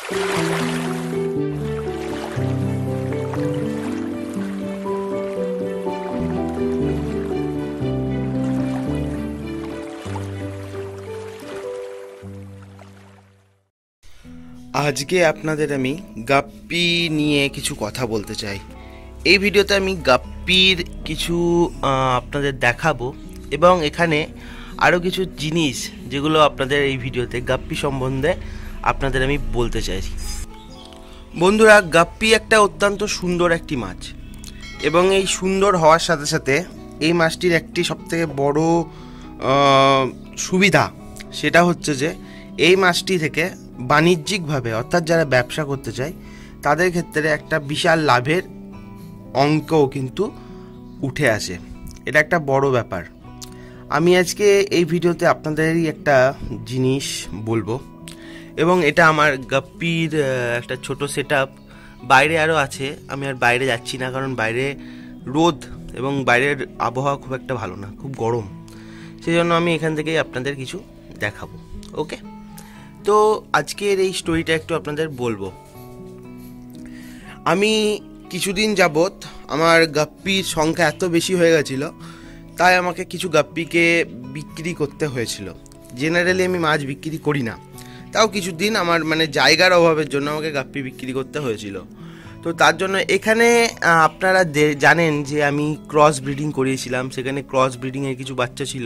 আজকে আপনাদের আমি গাপ্পি নিয়ে কিছু কথা বলতে চাই। এই ভিডিওতে আমি গাপ্পির কিছু আপনাদের দেখাবো এবং এখানে আরও কিছু জিনিস যেগুলো আপনাদের এই ভিডিওতে গাপ্পি সম্বন্ধে আপনাদের আমি বলতে চাই। বন্ধুরা, গাপ্পি একটা অত্যন্ত সুন্দর একটি মাছ এবং এই সুন্দর হওয়ার সাথে সাথে এই মাছটির একটি সবথেকে বড় সুবিধা সেটা হচ্ছে যে এই মাছটি থেকে বাণিজ্যিকভাবে অর্থাৎ যারা ব্যবসা করতে চায় তাদের ক্ষেত্রে একটা বিশাল লাভের অঙ্কও কিন্তু উঠে আসে। এটা একটা বড় ব্যাপার। আমি আজকে এই ভিডিওতে আপনাদেরই একটা জিনিস বলবো এবং এটা আমার গাপ্পির একটা ছোট সেটআপ। বাইরে আরও আছে, আমি আর বাইরে যাচ্ছি না কারণ বাইরে রোদ এবং বাইরের আবহাওয়া খুব একটা ভালো না, খুব গরম। সেই জন্য আমি এখান থেকেই আপনাদের কিছু দেখাবো। ওকে, তো আজকের এই স্টোরিটা একটু আপনাদের বলবো। আমি কিছুদিন যাবৎ আমার গাপ্পির সংখ্যা এত বেশি হয়ে গেছিল, তাই আমাকে কিছু গাপ্পিকে বিক্রি করতে হয়েছিল। জেনারেলি আমি মাছ বিক্রি করি না, তাও কিছুদিন আমার জায়গার অভাবের জন্য আমাকে গাপ্পি বিক্রি করতে হয়েছিল। তো তার জন্য এখানে আপনারা জানেন যে আমি ক্রস ব্রিডিং করিয়েছিলাম, সেখানে ক্রস ব্রিডিংয়ের কিছু বাচ্চা ছিল,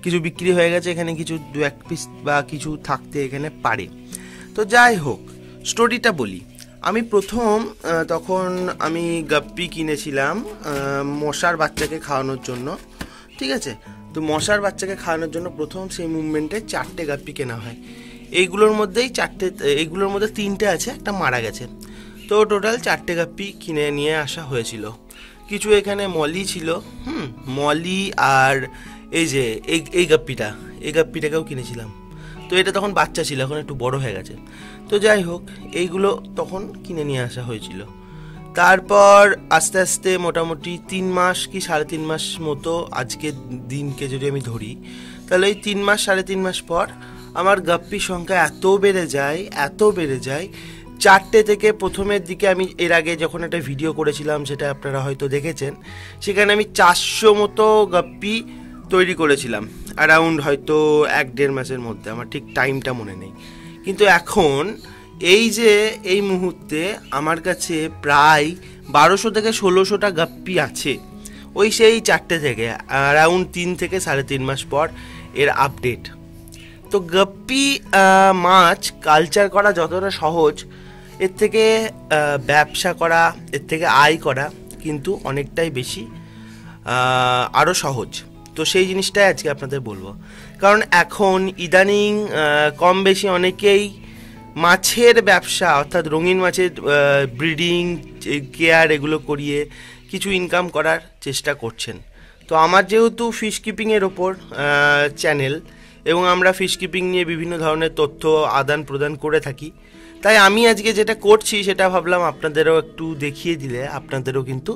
কিছু বিক্রি হয়ে গেছে, এখানে কিছু 2-1 পিস বা কিছু থাকতে এখানে পারে। তো যাই হোক, স্টোরিটা বলি। আমি প্রথম তখন আমি গাপ্পি কিনেছিলাম মশার বাচ্চাকে খাওয়ানোর জন্য, ঠিক আছে। তো মশার বাচ্চাকে খাওয়ানোর জন্য প্রথম সেই মুভমেন্টে 4টে গাপ্পি কেনা হয়। এইগুলোর মধ্যে 3টে আছে, একটা মারা গেছে। তো টোটাল 4টে গাপ্পি কিনে নিয়ে আসা হয়েছিল। কিছু এখানে মলি ছিল, মলি, আর এই যে এই গাপ্পিটাকেও কিনেছিলাম। তো এটা তখন বাচ্চা ছিল, এখন একটু বড় হয়ে গেছে। তো যাই হোক, এইগুলো তখন কিনে নিয়ে আসা হয়েছিল। তারপর আস্তে আস্তে মোটামুটি 3 মাস কি 3.5 মাস মতো, আজকের দিনকে যদি আমি ধরি, তাহলে এই 3 মাস 3.5 মাস পর আমার গাপ্পির সংখ্যা এত বেড়ে যায় 4টে থেকে প্রথমের দিকে আমি এর আগে যখন একটা ভিডিও করেছিলাম, সেটা আপনারা হয়তো দেখেছেন, সেখানে আমি 400 মতো গাপ্পি তৈরি করেছিলাম অ্যারাউন্ড হয়তো 1-1.5 মাসের মধ্যে, আমার ঠিক টাইমটা মনে নেই। কিন্তু এখন এই মুহূর্তে আমার কাছে প্রায় 1200 থেকে 1600টা গাপ্পি আছে, ওই সেই 4টে থেকে অ্যারাউন্ড 3 থেকে 3.5 মাস পর এর আপডেট। তো গাপ্পি মাছ কালচার করা যতটা সহজ, এর থেকে ব্যবসা করা, এর থেকে আয় করা কিন্তু অনেকটাই বেশি আরও সহজ। তো সেই জিনিসটাই আজকে আপনাদের বলবো, কারণ এখন ইদানিং কম বেশি অনেকেই মাছের ব্যবসা অর্থাৎ রঙিন মাছের ব্রিডিং, কেয়ার এগুলো করিয়ে কিছু ইনকাম করার চেষ্টা করছেন। তো আমার যেহেতু ফিশ কিপিংয়ের ওপর চ্যানেল এবং আমরা ফিশ কিপিং নিয়ে বিভিন্ন ধরনের তথ্য আদান প্রদান করে থাকি, তাই আমি আজকে যেটা করছি সেটা ভাবলাম আপনাদেরও একটু দেখিয়ে দিলে আপনাদেরও কিন্তু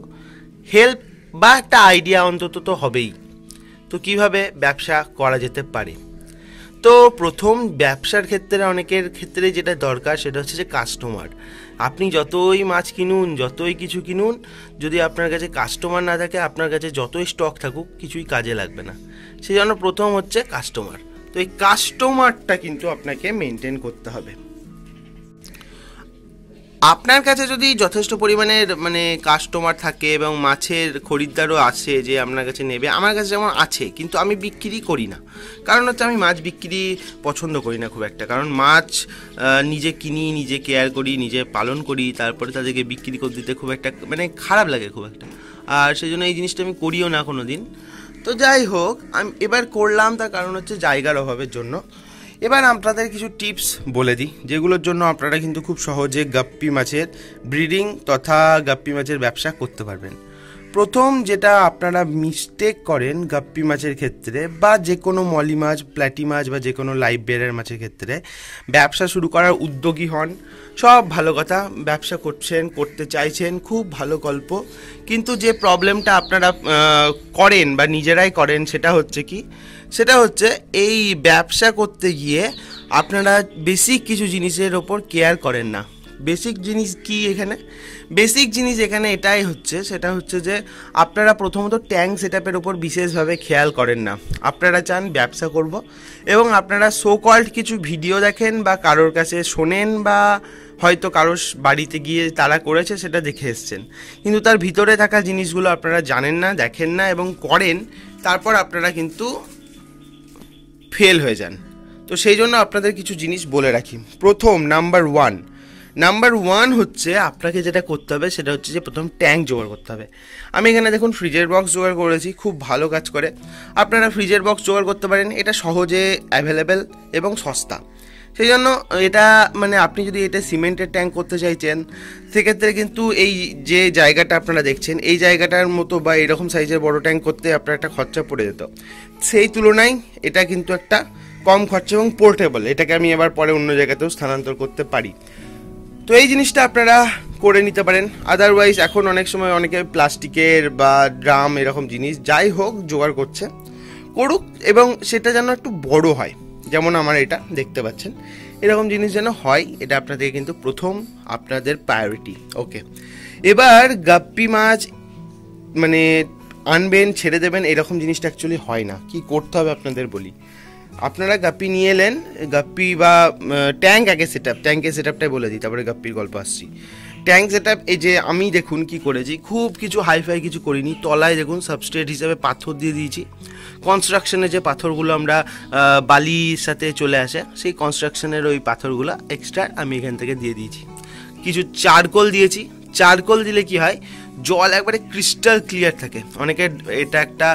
হেল্প বা একটা আইডিয়া অন্তত তো হবেই। তো কিভাবে ব্যবসা করা যেতে পারে। তো প্রথম ব্যবসার ক্ষেত্রে অনেকের ক্ষেত্রে যেটা দরকার সেটা হচ্ছে যে কাস্টমার। আপনি যতই মাছ কিনুন, যতই কিছু কিনুন, যদি আপনার কাছে কাস্টমার না থাকে, আপনার কাছে যতই স্টক থাকুক, কিছুই কাজে লাগবে না। সেই জন্য প্রথম হচ্ছে কাস্টমার। তো এই কাস্টমারটা কিন্তু আপনাকে মেনটেন করতে হবে। আপনার কাছে যদি যথেষ্ট পরিমাণের কাস্টমার থাকে এবং মাছের খরিদ্দারও আসে যে আপনার কাছে নেবে, আমার কাছে যেমন আছে, কিন্তু আমি বিক্রি করি না। কারণ হচ্ছে আমি মাছ বিক্রি পছন্দ করি না খুব একটা, কারণ মাছ নিজে কিনি, নিজে কেয়ার করি, নিজে পালন করি, তারপরে তাদেরকে বিক্রি করে দিতে খুব একটা খারাপ লাগে খুব একটা, আর সেই জন্য এই জিনিসটা আমি করিও না কোনো দিন। তো যাই হোক, আমি এবার করলাম, তার কারণ হচ্ছে জায়গার অভাবের জন্য। এবার আপনাদের কিছু টিপস বলে দিই, যেগুলোর জন্য আপনারা কিন্তু খুব সহজে গাপ্পি মাছের ব্রিডিং তথা গাপ্পি মাছের ব্যবসা করতে পারবেন। প্রথম যেটা আপনারা মিস্টেক করেন গাপ্পি মাছের ক্ষেত্রে বা যে কোনো মলি মাছ, প্ল্যাটি মাছ বা যে কোনো লাইভ বেয়ারের মাছের ক্ষেত্রে, ব্যবসা শুরু করার উদ্যোগী হন, সব ভালো কথা, ব্যবসা করছেন, করতে চাইছেন, খুব ভালো গল্প, কিন্তু যে প্রবলেমটা আপনারা করেন বা নিজেরাই করেন সেটা হচ্ছে কি, সেটা হচ্ছে এই ব্যবসা করতে গিয়ে আপনারা বেসিক কিছু জিনিসের ওপর কেয়ার করেন না। বেসিক জিনিস কি এখানে? বেসিক জিনিস এখানে এটাই হচ্ছে, সেটা হচ্ছে যে আপনারা প্রথমত ট্যাঙ্ক সেটআপের ওপর বিশেষভাবে খেয়াল করেন না। আপনারা চান ব্যবসা করব এবং আপনারা সো কল্ড কিছু ভিডিও দেখেন বা কারোর কাছে শোনেন বা হয়তো কারোর বাড়িতে গিয়ে তারা করেছে সেটা দেখে এসছেন, কিন্তু তার ভিতরে থাকা জিনিসগুলো আপনারা জানেন না, দেখেন না এবং করেন, তারপর আপনারা কিন্তু ফেল হয়ে যান। তো সেই জন্য আপনাদের কিছু জিনিস বলে রাখি। প্রথম নাম্বার ওয়ান হচ্ছে আপনাকে যেটা করতে হবে সেটা হচ্ছে যে প্রথম ট্যাঙ্ক জোগাড় করতে হবে। আমি এখানে দেখুন ফ্রিজের বক্স জোগাড় করেছি, খুব ভালো কাজ করে। আপনারা ফ্রিজের বক্স জোগাড় করতে পারেন, এটা সহজে অ্যাভেলেবেল এবং সস্তা। সেই জন্য এটা মানে আপনি যদি এটা সিমেন্টের ট্যাঙ্ক করতে চাইছেন সেক্ষেত্রে কিন্তু এই যে জায়গাটা আপনারা দেখছেন এই জায়গাটার মতো বা এরকম সাইজের বড় ট্যাঙ্ক করতে আপনার একটা খরচা পড়ে যেত। সেই তুলনায় এটা কিন্তু একটা কম খরচা এবং পোর্টেবল, এটাকে আমি এবার পরে অন্য জায়গাতেও স্থানান্তর করতে পারি। তো এই জিনিসটা আপনারা করে নিতে পারেন। আদারওয়াইজ এখন অনেক সময় অনেকে প্লাস্টিকের বা ড্রাম এরকম জিনিস যাই হোক জোগাড় করছে, করুক এবং সেটা যেন একটু বড় হয়, যেমন আমার এটা দেখতে পাচ্ছেন এরকম জিনিস যেন হয়, এটা আপনাদের কিন্তু প্রথম আপনাদের প্রায়োরিটি। ওকে, এবার গাপ্পি মাছ মানে আনবেন, ছেড়ে দেবেন, এরকম জিনিসটা অ্যাকচুয়ালি হয় না। কি করতে হবে আপনাদের বলি। আপনারা গাপ্পি নিয়ে এলেন, গাপ্পি বা ট্যাঙ্ক আগে ট্যাঙ্কের সেটআপটাই বলে দিই, তারপরে গাপ্পির গল্প আসছি। ট্যাঙ্ক সেটআপ এই যে আমি দেখুন কি করেছি, খুব কিছু হাইফাই কিছু করিনি। তলায় দেখুন সাবস্ট্রেট হিসাবে পাথর দিয়ে দিয়েছি। কনস্ট্রাকশনে যে পাথরগুলো আমরা বালির সাথে চলে আসে, সেই কনস্ট্রাকশনের ওই পাথরগুলো এক্সট্রা আমি এখান থেকে দিয়ে দিয়েছি। কিছু চারকোল দিয়েছি। চারকোল দিলে কি হয়, জল একবারে ক্রিস্টাল ক্লিয়ার থাকে। অনেকের এটা একটা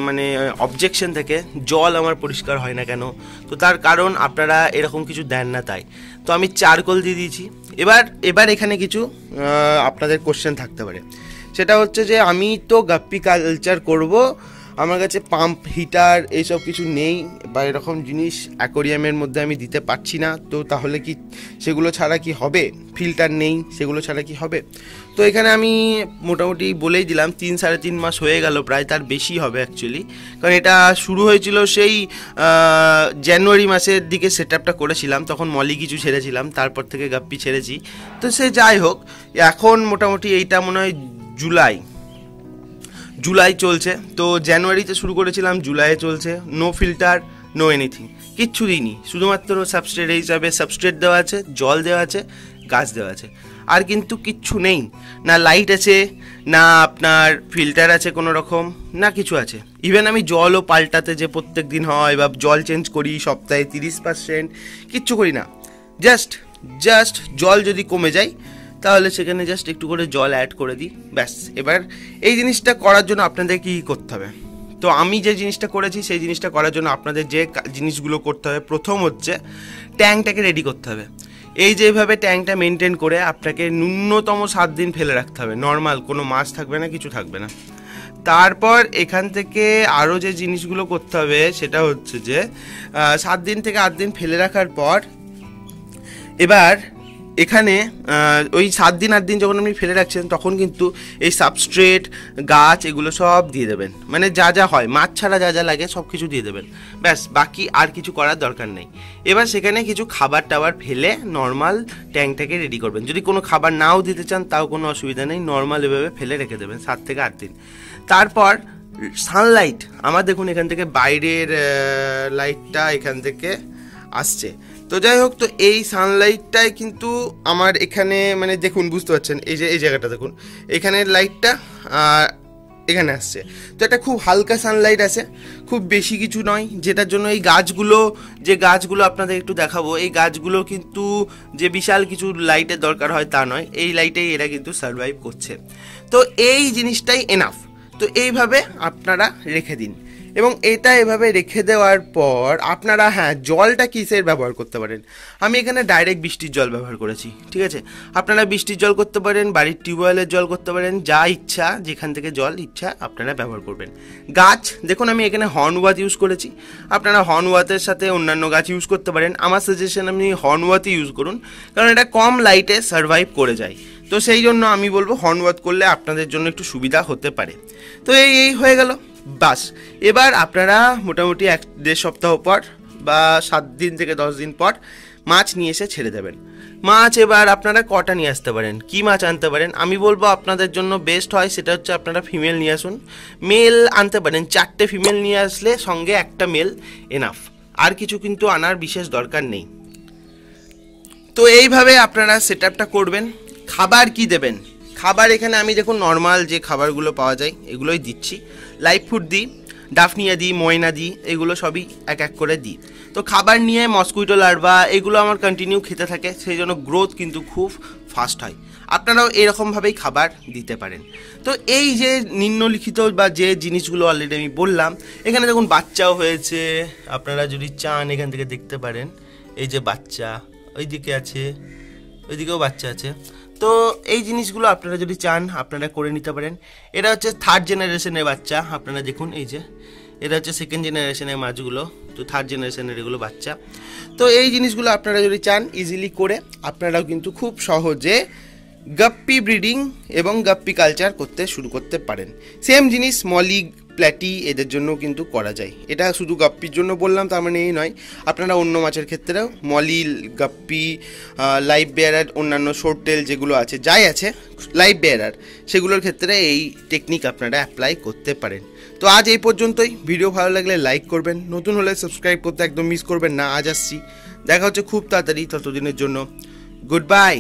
মানে অবজেকশন থাকে, জল আমার পরিষ্কার হয় না কেন, তো তার কারণ আপনারা এরকম কিছু দেন না তাই। তো আমি চারকোল দিয়ে দিয়েছি। এবার এখানে কিছু আপনাদের কোশ্চেন থাকতে পারে, সেটা হচ্ছে যে আমি তো গাপ্পি কালচার করব, আমার কাছে পাম্প, হিটার এইসব কিছু নেই বা এরকম জিনিস অ্যাকোরিয়ামের মধ্যে আমি দিতে পারছি না, তো তাহলে কি সেগুলো ছাড়া কি হবে? ফিল্টার নেই, সেগুলো ছাড়া কি হবে? তো এখানে আমি মোটামুটি বলেই দিলাম 3-3.5 মাস হয়ে গেল, প্রায় তার বেশি হবে অ্যাকচুয়ালি, কারণ এটা শুরু হয়েছিল সেই জানুয়ারি মাসের দিকে সেটআপটা করেছিলাম, তখন মলি কিছু ছেড়েছিলাম, তারপর থেকে গাপ্পি ছেড়েছি। তো সে যাই হোক, এখন মোটামুটি এইটা মনে হয় জুলাই চলছে। তো জানুয়ারিতে শুরু করেছিলাম, জুলাইয়ে চলছে। নো ফিল্টার, নো এনিথিং, কিচ্ছু দিইনি, শুধুমাত্র সাবস্ট্রেট হিসাবে সাবস্ট্রেট দেওয়া আছে, জল দেওয়া আছে, গাছ দেওয়া আছে, আর কিন্তু কিচ্ছু নেই। না লাইট আছে, না আপনার ফিল্টার আছে কোনো রকম, না কিছু আছে। ইভেন আমি জলও পাল্টাতে যে প্রত্যেক দিন হয় বা জল চেঞ্জ করি সপ্তাহে 30%, কিচ্ছু করি না। জাস্ট জল যদি কমে যায় তাহলে সেখানে জাস্ট একটু করে জল অ্যাড করে দিই, ব্যাস। এবার এই জিনিসটা করার জন্য আপনাদের কী করতে হবে? তো আমি যে জিনিসটা করেছি সেই জিনিসটা করার জন্য আপনাদের যে জিনিসগুলো করতে হবে, প্রথম হচ্ছে ট্যাঙ্কটাকে রেডি করতে হবে। এই যেভাবে ট্যাঙ্কটা মেনটেন করে আপনাকে ন্যূনতম 7 দিন ফেলে রাখতে হবে, নর্মাল কোনো মাছ থাকবে না, কিছু থাকবে না। তারপর এখান থেকে আরও যে জিনিসগুলো করতে হবে সেটা হচ্ছে যে 7 দিন থেকে 8 দিন ফেলে রাখার পর এবার এখানে ওই 7 দিন 8 দিন যখন আপনি ফেলে রাখছেন তখন কিন্তু এই সাবস্ট্রেট, গাছ এগুলো সব দিয়ে দেবেন, মানে যা যা হয় মাছ ছাড়া যা যা লাগে সব কিছু দিয়ে দেবেন, ব্যাস। বাকি আর কিছু করার দরকার নেই। এবার সেখানে কিছু খাবার টাবার ফেলে নর্মাল ট্যাঙ্কটাকে রেডি করবেন। যদি কোনো খাবার নাও দিতে চান তাও কোনো অসুবিধা নেই, নর্মাল এভাবে ফেলে রেখে দেবেন 7 থেকে 8 দিন। তারপর সানলাইট, আমার দেখুন এখান থেকে বাইরের লাইটটা এখান থেকে আসছে, তো যাই হোক, তো এই সানলাইটটাই কিন্তু আমার এখানে মানে দেখুন বুঝতে পারছেন, এই যে এই জায়গাটা দেখুন, এখানে লাইটটা এখানে আসছে। তো এটা খুব হালকা সানলাইট আছে, খুব বেশি কিছু নয়, যেটার জন্য এই গাছগুলো আপনাদের একটু দেখাবো, এই গাছগুলো কিন্তু যে বিশাল কিছু লাইটের দরকার হয় তা নয়, এই লাইটেই এরা কিন্তু সারভাইভ করছে। তো এই জিনিসটাই এনাফ। তো এইভাবে আপনারা রেখে দিন এবং এটা এভাবে রেখে দেওয়ার পর আপনারা হ্যাঁ জলটা কিসের ব্যবহার করতে পারেন, আমি এখানে ডাইরেক্ট বৃষ্টির জল ব্যবহার করেছি, ঠিক আছে। আপনারা বৃষ্টির জল করতে পারেন, বাড়ির টিউবওয়েলের জল করতে পারেন, যা ইচ্ছা যেখান থেকে জল ইচ্ছা আপনারা ব্যবহার করবেন। গাছ দেখুন আমি এখানে হর্নওয়াত ইউজ করেছি, আপনারা হর্নওয়াতের সাথে অন্যান্য গাছ ইউজ করতে পারেন। আমার সাজেশন আপনি হর্নওয়াতই ইউজ করুন, কারণ এটা কম লাইটে সার্ভাইভ করে যায়। তো সেই জন্য আমি বলবো হর্নওয়াত করলে আপনাদের জন্য একটু সুবিধা হতে পারে। তো এই হয়ে গেল বাস। এবার আপনারা মোটামুটি 1-1.5 সপ্তাহ পর বা 7 দিন থেকে 10 দিন পর মাছ নিয়ে এসে ছেড়ে দেবেন। মাছ এবার আপনারা কটা নিয়ে আসতে পারেন, কি মাছ আনতে পারেন, আমি বলবো আপনাদের জন্য বেস্ট হয় সেটা হচ্ছে আপনারা ফিমেল নিয়ে আসুন। মেল আনতে পারেন, 4টে ফিমেল নিয়ে আসলে সঙ্গে একটা মেল এনাফ, আর কিছু কিন্তু আনার বিশেষ দরকার নেই। তো এইভাবে আপনারা সেট আপটা করবেন। খাবার কি দেবেন, খাবার এখানে আমি দেখুন নর্মাল যে খাবারগুলো পাওয়া যায় এগুলোই দিচ্ছি। লাইভ ফুড দিই, ডাফনিয়া দিই, ময়না দিই, এগুলো সবই এক এক করে দিই। তো খাবার নিয়ে মসকুইটো লার্ভা এগুলো আমার কন্টিনিউ খেতে থাকে, সেই জন্য গ্রোথ কিন্তু খুব ফাস্ট হয়। আপনারাও এরকমভাবেই খাবার দিতে পারেন। তো এই যে নিম্নলিখিত বা যে জিনিসগুলো অলরেডি আমি বললাম, এখানে দেখুন বাচ্চাও হয়েছে, আপনারা যদি চান এখান থেকে দেখতে পারেন, এই যে বাচ্চা ওইদিকে আছে, ওইদিকেও বাচ্চা আছে। তো এই জিনিসগুলো আপনারা যদি চান আপনারা করে নিতে পারেন। এটা হচ্ছে 3rd জেনারেশনের বাচ্চা, আপনারা দেখুন এই যে এটা হচ্ছে 2nd জেনারেশনের মাছগুলো, তো 3rd জেনারেশনের এগুলো বাচ্চা। তো এই জিনিসগুলো আপনারা যদি চান ইজিলি করে আপনারাও কিন্তু খুব সহজে গাপ্পি ব্রিডিং এবং গাপ্পি কালচার করতে শুরু করতে পারেন। সেম জিনিস মলি, প্ল্যাটি এদের জন্য কিন্তু করা যায়। এটা শুধু গাপ্পির জন্য বললাম তার মানে এই নয়, আপনারা অন্য মাছের ক্ষেত্রেও মলি, গাপ্পি, লাইভ বেয়ারার, অন্যান্য শর্ট টেল যেগুলো আছে, যাই আছে লাইভ বেয়ারার, সেগুলোর ক্ষেত্রে এই টেকনিক আপনারা অ্যাপ্লাই করতে পারেন। তো আজ এই পর্যন্তই। ভিডিও ভালো লাগলে লাইক করবেন, নতুন হলে সাবস্ক্রাইব করতে একদম মিস করবেন না। আজ আসছি, দেখা হচ্ছে খুব তাড়াতাড়ি, ততদিনের জন্য গুড বাই।